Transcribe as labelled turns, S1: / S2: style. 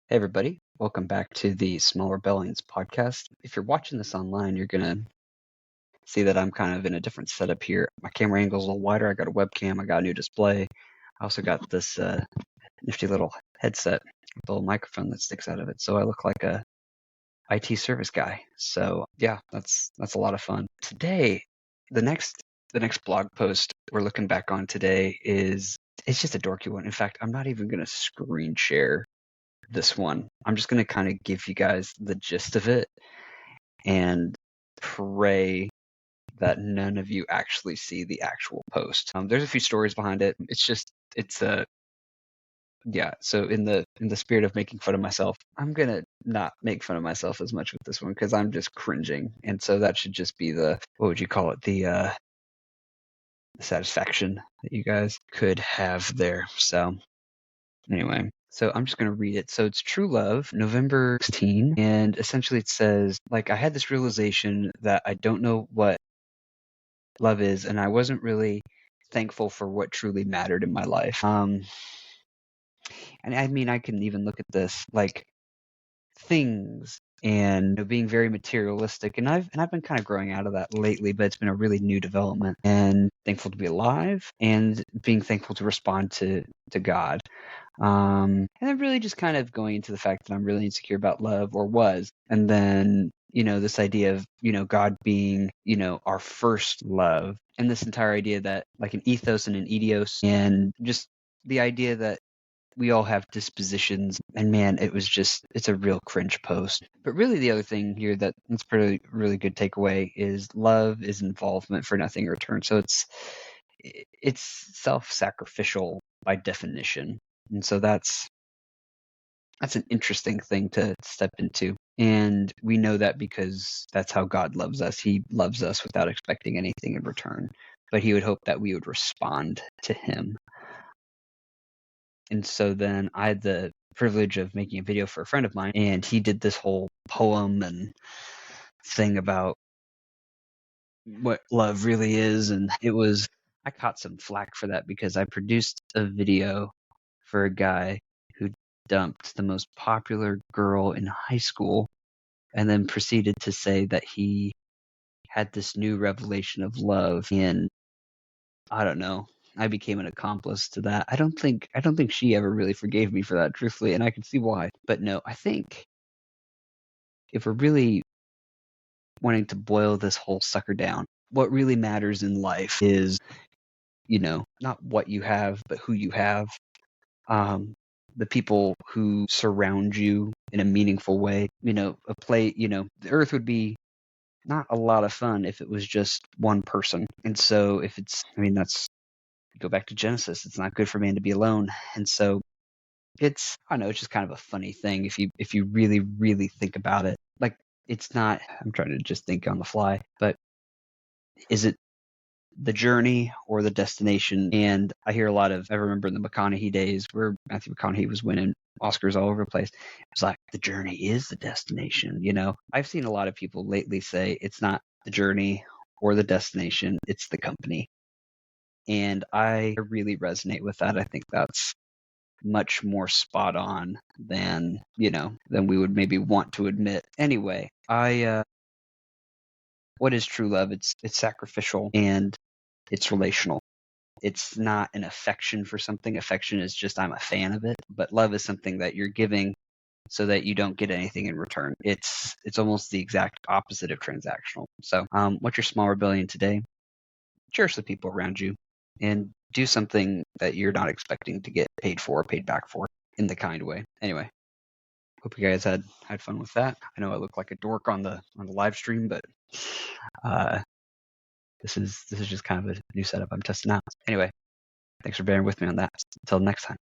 S1: Hey, everybody. Welcome back to the Small Rebellions podcast. If you're watching this online, you're going to see that I'm kind of in a different setup here. My camera angle's a little wider. I got a webcam. I got a new display. I also got this nifty little headset with a little microphone that sticks out of it. So I look like a IT service guy. So yeah, that's a lot of fun. Today, the next blog post we're looking back on today it's just a dorky one. In fact, I'm not even going to screen share this one. I'm just going to kind of give you guys the gist of it and pray that none of you actually see the actual post. There's a few stories behind it. So in the spirit of making fun of myself, I'm going to not make fun of myself as much with this one because I'm just cringing. And so that should just be the, what would you call it? The satisfaction that you guys could have there. So anyway, so I'm just going to read it. So it's True Love, November 16, and essentially it says, like, I had this realization that I don't know what love is, and I wasn't really thankful for what truly mattered in my life. And I mean, I can even look at this like things and being very materialistic, and I've been kind of growing out of that lately, but it's been a really new development, and thankful to be alive and being thankful to respond to God. And then really just kind of going into the fact that I'm really insecure about love, or was. And then, this idea of, God being, our first love. And this entire idea that like an ethos and an idios, and just the idea that we all have dispositions. And man, it's a real cringe post. But really the other thing here that's pretty really good takeaway is love is involvement for nothing in return. So it's self-sacrificial by definition. And so that's an interesting thing to step into. And we know that because that's how God loves us. He loves us without expecting anything in return. But he would hope that we would respond to him. And so then I had the privilege of making a video for a friend of mine, and he did this whole poem and thing about what love really is. And I caught some flack for that because I produced a video for a guy who dumped the most popular girl in high school and then proceeded to say that he had this new revelation of love. And I don't know, I became an accomplice to that. I don't think she ever really forgave me for that, truthfully, and I can see why. But no, I think if we're really wanting to boil this whole sucker down, what really matters in life is, not what you have, but who you have. The people who surround you in a meaningful way. The earth would be not a lot of fun if it was just one person. And so that's, go back to Genesis, it's not good for man to be alone. And so I don't know, it's just kind of a funny thing if you really, really think about it. Like, it's not, I'm trying to just think on the fly, but is it the journey or the destination? And I remember in the McConaughey days where Matthew McConaughey was winning Oscars all over the place. It's like, the journey is the destination. I've seen a lot of people lately say it's not the journey or the destination, it's the company. And I really resonate with that. I think that's much more spot on than we would maybe want to admit. Anyway, what is true love? It's sacrificial and it's relational. It's not an affection for something. Affection is just, I'm a fan of it. But love is something that you're giving so that you don't get anything in return. It's almost the exact opposite of transactional. So what's your small rebellion today? Cherish the people around you and do something that you're not expecting to get paid for or paid back for in the kind way. Anyway, hope you guys had fun with that. I know I look like a dork on the live stream, but this is just kind of a new setup I'm testing out. Anyway, thanks for bearing with me on that. Until next time.